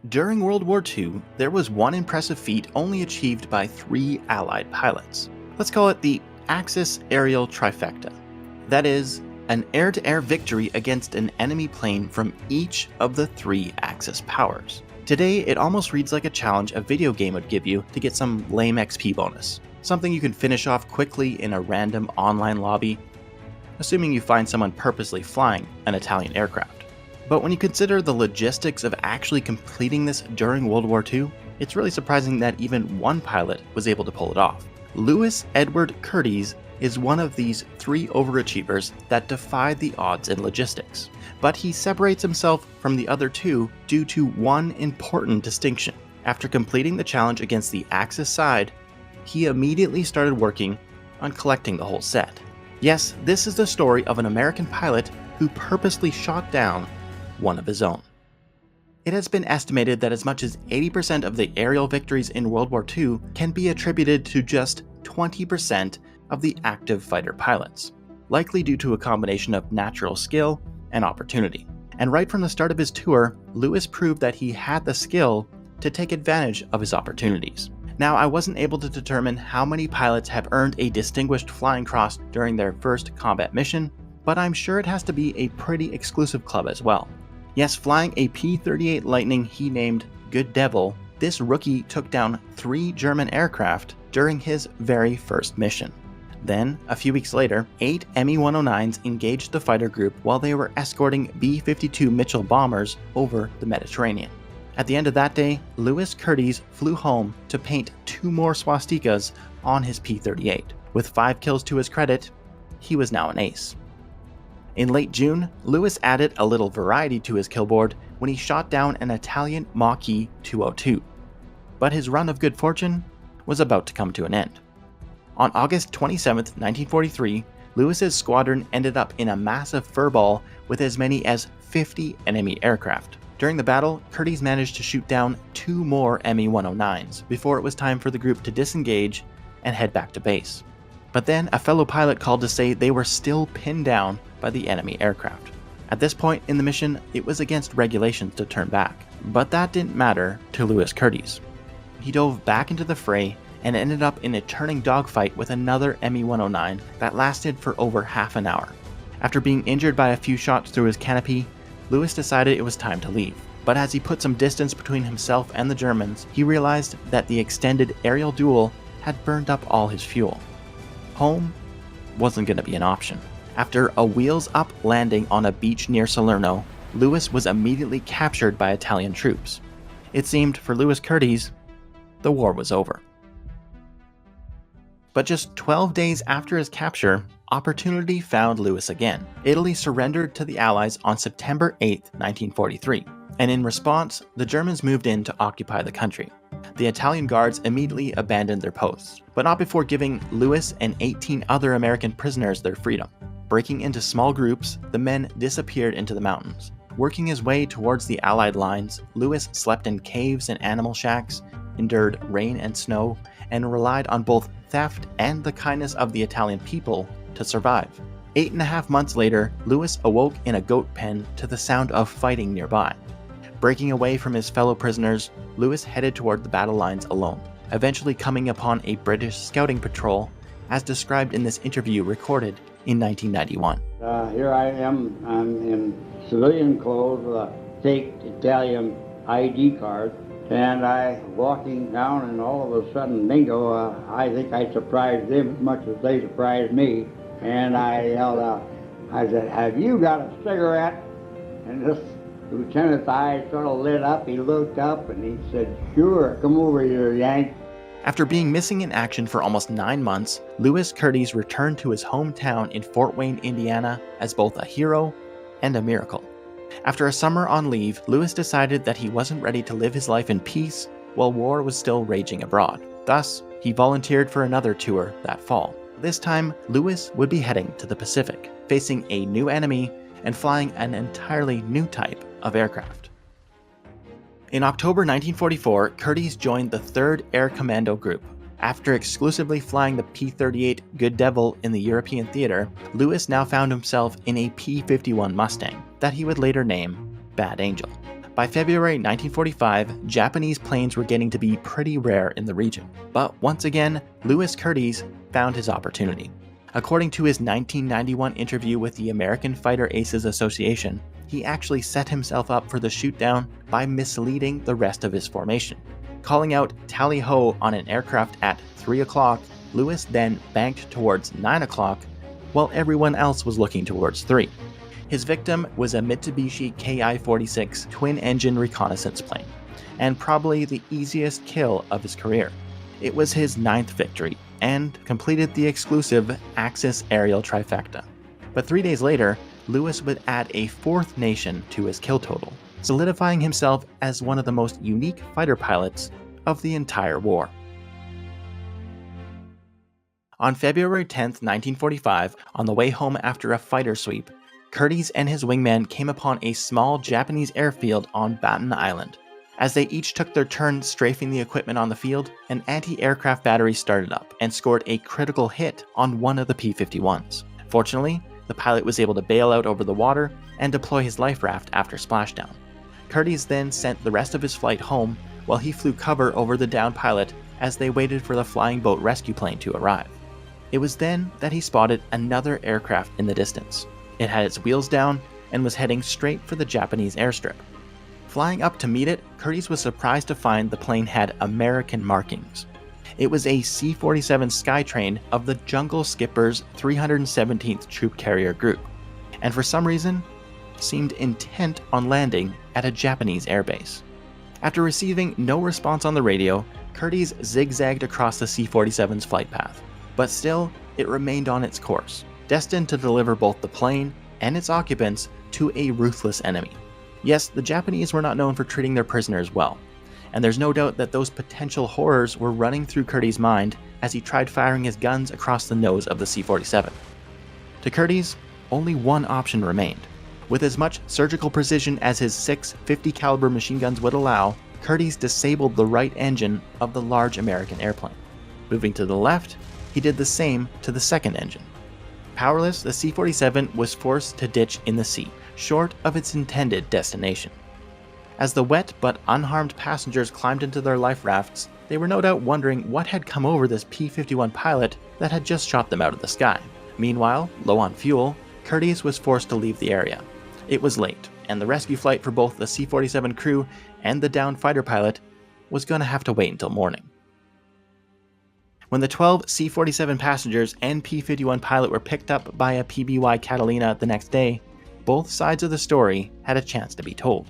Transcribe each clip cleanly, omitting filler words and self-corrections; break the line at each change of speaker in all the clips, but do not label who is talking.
During World War II, there was one impressive feat only achieved by 3 Allied pilots. Let's call it the Axis Aerial Trifecta. That is, an air-to-air victory against an enemy plane from each of the 3 Axis powers. Today, it almost reads like a challenge a video game would give you to get some lame XP bonus. Something you can finish off quickly in a random online lobby, assuming you find someone purposely flying an Italian aircraft. But when you consider the logistics of actually completing this during World War II, it's really surprising that even one pilot was able to pull it off. Louis Edward Curdes is one of these 3 overachievers that defied the odds in logistics. But he separates himself from the other 2 due to one important distinction. After completing the challenge against the Axis side, he immediately started working on collecting the whole set. Yes, this is the story of an American pilot who purposely shot down one of his own. It has been estimated that as much as 80% of the aerial victories in World War II can be attributed to just 20% of the active fighter pilots, likely due to a combination of natural skill and opportunity. And right from the start of his tour, Louis proved that he had the skill to take advantage of his opportunities. Now, I wasn't able to determine how many pilots have earned a Distinguished Flying Cross during their first combat mission, but I'm sure it has to be a pretty exclusive club as well. Yes, flying a P-38 Lightning he named Good Devil, this rookie took down 3 German aircraft during his very first mission. Then, a few weeks later, 8 Me-109s engaged the fighter group while they were escorting B-52 Mitchell bombers over the Mediterranean. At the end of that day, Louis Curdes flew home to paint 2 more swastikas on his P-38. With 5 kills to his credit, he was now an ace. In late June, Louis added a little variety to his killboard when he shot down an Italian Mach-E 202. But his run of good fortune was about to come to an end. On August 27, 1943, Louis's squadron ended up in a massive furball with as many as 50 enemy aircraft. During the battle, Curdes managed to shoot down 2 more Me-109s before it was time for the group to disengage and head back to base. But then a fellow pilot called to say they were still pinned down by the enemy aircraft. At this point in the mission, it was against regulations to turn back, but that didn't matter to Louis Curdes. He dove back into the fray and ended up in a turning dogfight with another Me-109 that lasted for over half an hour. After being injured by a few shots through his canopy, Louis decided it was time to leave. But as he put some distance between himself and the Germans, he realized that the extended aerial duel had burned up all his fuel. Home wasn't going to be an option. After a wheels-up landing on a beach near Salerno, Louis was immediately captured by Italian troops. It seemed for Louis Curdes, the war was over. But just 12 days after his capture, opportunity found Louis again. Italy surrendered to the Allies on September 8, 1943, and in response, the Germans moved in to occupy the country. The Italian guards immediately abandoned their posts, but not before giving Louis and 18 other American prisoners their freedom. Breaking into small groups, the men disappeared into the mountains. Working his way towards the Allied lines, Louis slept in caves and animal shacks, endured rain and snow, and relied on both theft and the kindness of the Italian people to survive. 8.5 months later, Louis awoke in a goat pen to the sound of fighting nearby. Breaking away from his fellow prisoners, Louis headed toward the battle lines alone, eventually coming upon a British scouting patrol, as described in this interview recorded in 1991.
Here I am, I'm in civilian clothes with a fake Italian ID card, and I walking down, and all of a sudden, bingo, I think I surprised them as much as they surprised me, and I yelled out, I said, "Have you got a cigarette?" And this lieutenant's eyes sort of lit up. He looked up and he said, "Sure, come over here, Yank."
After being missing in action for almost 9 months, Louis Curdes returned to his hometown in Fort Wayne, Indiana, as both a hero and a miracle. After a summer on leave, Louis decided that he wasn't ready to live his life in peace while war was still raging abroad. Thus, he volunteered for another tour that fall. This time, Louis would be heading to the Pacific, facing a new enemy and flying an entirely new type of aircraft. In October 1944, Curdes joined the 3rd Air Commando Group. After exclusively flying the P-38 Good Devil in the European theater, Louis now found himself in a P-51 Mustang that he would later name Bad Angel. By February 1945, Japanese planes were getting to be pretty rare in the region. But once again, Louis Curdes found his opportunity. According to his 1991 interview with the American Fighter Aces Association, he actually set himself up for the shootdown by misleading the rest of his formation. Calling out "Tally ho" on an aircraft at 3 o'clock, Louis then banked towards 9 o'clock, while everyone else was looking towards 3. His victim was a Mitsubishi Ki-46 twin-engine reconnaissance plane, and probably the easiest kill of his career. It was his 9th victory, and completed the exclusive Axis aerial trifecta. But 3 days later, Louis would add a 4th nation to his kill total, solidifying himself as one of the most unique fighter pilots of the entire war. On February 10, 1945, on the way home after a fighter sweep, Curdes and his wingman came upon a small Japanese airfield on Baton Island. As they each took their turn strafing the equipment on the field, an anti-aircraft battery started up and scored a critical hit on one of the P-51s. Fortunately, the pilot was able to bail out over the water and deploy his life raft after splashdown. Curdes then sent the rest of his flight home while he flew cover over the downed pilot as they waited for the flying boat rescue plane to arrive. It was then that he spotted another aircraft in the distance. It had its wheels down and was heading straight for the Japanese airstrip. Flying up to meet it, Curdes was surprised to find the plane had American markings. It was a C-47 Skytrain of the Jungle Skipper's 317th Troop Carrier Group, and for some reason, seemed intent on landing at a Japanese airbase. After receiving no response on the radio, Curdes zigzagged across the C-47's flight path, but still, it remained on its course, destined to deliver both the plane and its occupants to a ruthless enemy. Yes, the Japanese were not known for treating their prisoners well, and there's no doubt that those potential horrors were running through Curdes' mind as he tried firing his guns across the nose of the C-47. To Curdes, only one option remained. With as much surgical precision as his 6 50 caliber machine guns would allow, Curdes disabled the right engine of the large American airplane. Moving to the left, he did the same to the second engine. Powerless, the C-47 was forced to ditch in the sea, short of its intended destination. As the wet but unharmed passengers climbed into their life rafts, they were no doubt wondering what had come over this P-51 pilot that had just shot them out of the sky. Meanwhile, low on fuel, Curdes was forced to leave the area. It was late, and the rescue flight for both the C-47 crew and the downed fighter pilot was going to have to wait until morning. When the 12 C-47 passengers and P-51 pilot were picked up by a PBY Catalina the next day, both sides of the story had a chance to be told.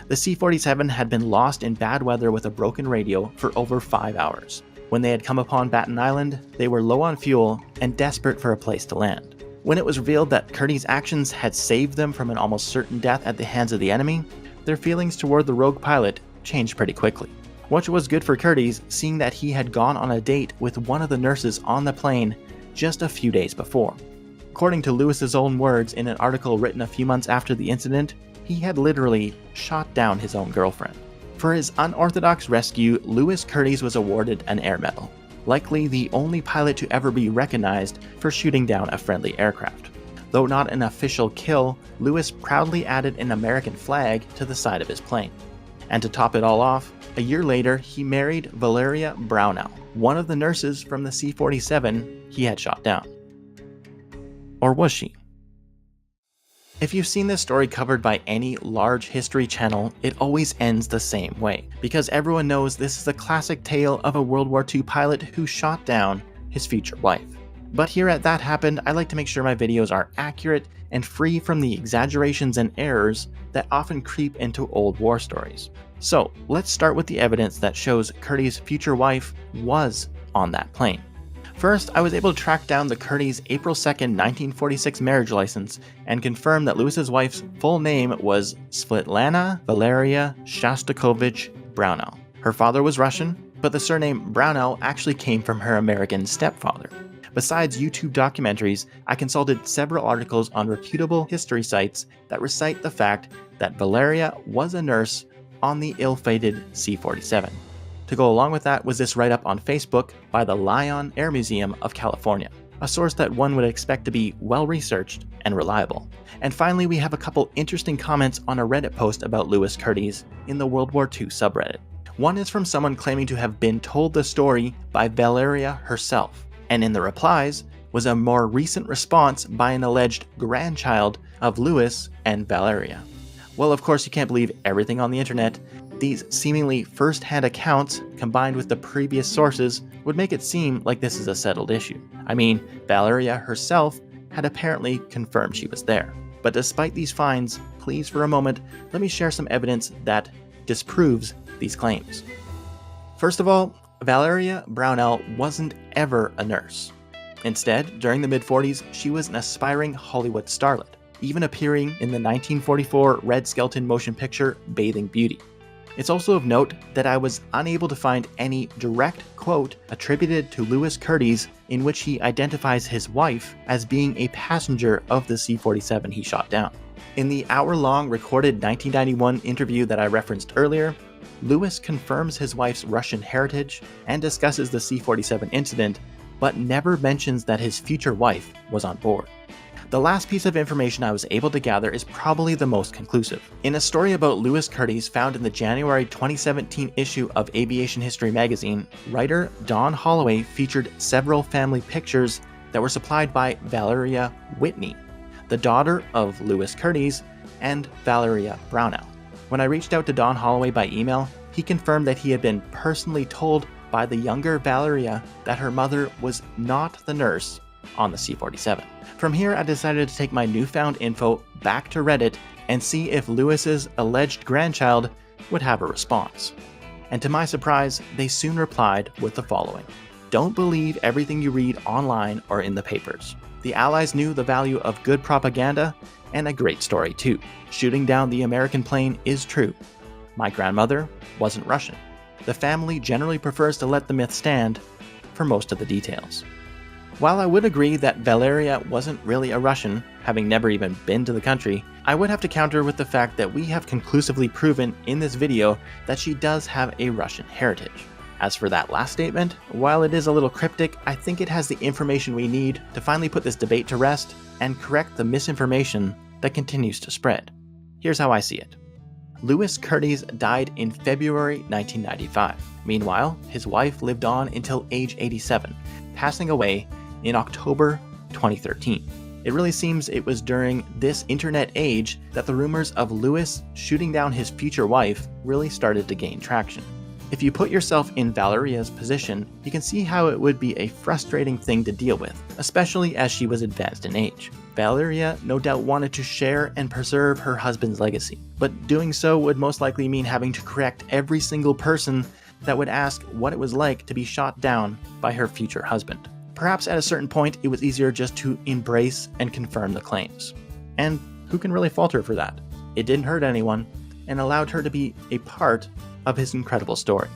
The C-47 had been lost in bad weather with a broken radio for over 5 hours. When they had come upon Baton Island, they were low on fuel and desperate for a place to land. When it was revealed that Curdes' actions had saved them from an almost certain death at the hands of the enemy, their feelings toward the rogue pilot changed pretty quickly. Which was good for Curdes, seeing that he had gone on a date with one of the nurses on the plane just a few days before. According to Louis's own words in an article written a few months after the incident, he had literally shot down his own girlfriend. For his unorthodox rescue, Louis Curdes was awarded an Air Medal, likely the only pilot to ever be recognized for shooting down a friendly aircraft. Though not an official kill, Louis proudly added an American flag to the side of his plane. And to top it all off, a year later, he married Valeria Brownell, one of the nurses from the C-47 he had shot down. Or was she? If you've seen this story covered by any large history channel, it always ends the same way, because everyone knows this is a classic tale of a World War II pilot who shot down his future wife. But here at That Happened, I like to make sure my videos are accurate and free from the exaggerations and errors that often creep into old war stories. So let's start with the evidence that shows Curdes' future wife was on that plane. First, I was able to track down the Curdes' April 2nd, 1946 marriage license and confirm that Louis's wife's full name was Svetlana Valeria Shostakovich Brownell. Her father was Russian, but the surname Brownell actually came from her American stepfather. Besides YouTube documentaries, I consulted several articles on reputable history sites that recite the fact that Valeria was a nurse on the ill-fated C-47. To go along with that was this write-up on Facebook by the Lyon Air Museum of California. a source that one would expect to be well-researched and reliable. And finally, we have a couple interesting comments on a Reddit post about Louis Curdes in the World War II subreddit. One is from someone claiming to have been told the story by Valeria herself, and in the replies was a more recent response by an alleged grandchild of Louis and Valeria. Well, of course, you can't believe everything on the internet. These seemingly first-hand accounts, combined with the previous sources, would make it seem like this is a settled issue. I mean, Valeria herself had apparently confirmed she was there. But despite these finds, please for a moment, let me share some evidence that disproves these claims. First of all, Valeria Brownell wasn't ever a nurse. Instead, during the mid-40s, she was an aspiring Hollywood starlet, even appearing in the 1944 Red Skelton motion picture Bathing Beauty. It's also of note that I was unable to find any direct quote attributed to Louis Curdes in which he identifies his wife as being a passenger of the C-47 he shot down. In the hour-long recorded 1991 interview that I referenced earlier, Louis confirms his wife's Russian heritage and discusses the C-47 incident, but never mentions that his future wife was on board. The last piece of information I was able to gather is probably the most conclusive. In a story about Louis Curdes found in the January 2017 issue of Aviation History magazine, writer Don Holloway featured several family pictures that were supplied by Valeria Whitney, the daughter of Louis Curdes and Valeria Brownell. When I reached out to Don Holloway by email, he confirmed that he had been personally told by the younger Valeria that her mother was not the nurse on the C-47. From here, I decided to take my newfound info back to Reddit and see if Louis's alleged grandchild would have a response. And to my surprise, they soon replied with the following: "Don't believe everything you read online or in the papers. The Allies knew the value of good propaganda, and a great story too. Shooting down the American plane is true. My grandmother wasn't Russian. The family generally prefers to let the myth stand for most of the details." While I would agree that Valeria wasn't really a Russian, having never even been to the country, I would have to counter with the fact that we have conclusively proven in this video that she does have a Russian heritage. As for that last statement, while it is a little cryptic, I think it has the information we need to finally put this debate to rest and correct the misinformation that continues to spread. Here's how I see it. Louis Curdes died in February 1995. Meanwhile, his wife lived on until age 87, passing away in October 2013. It really seems it was during this internet age that the rumors of Louis shooting down his future wife really started to gain traction. If you put yourself in Valeria's position, you can see how it would be a frustrating thing to deal with, especially as she was advanced in age. Valeria no doubt wanted to share and preserve her husband's legacy, but doing so would most likely mean having to correct every single person that would ask what it was like to be shot down by her future husband. Perhaps at a certain point, it was easier just to embrace and confirm the claims. And who can really fault her for that? It didn't hurt anyone and allowed her to be a part of his incredible story.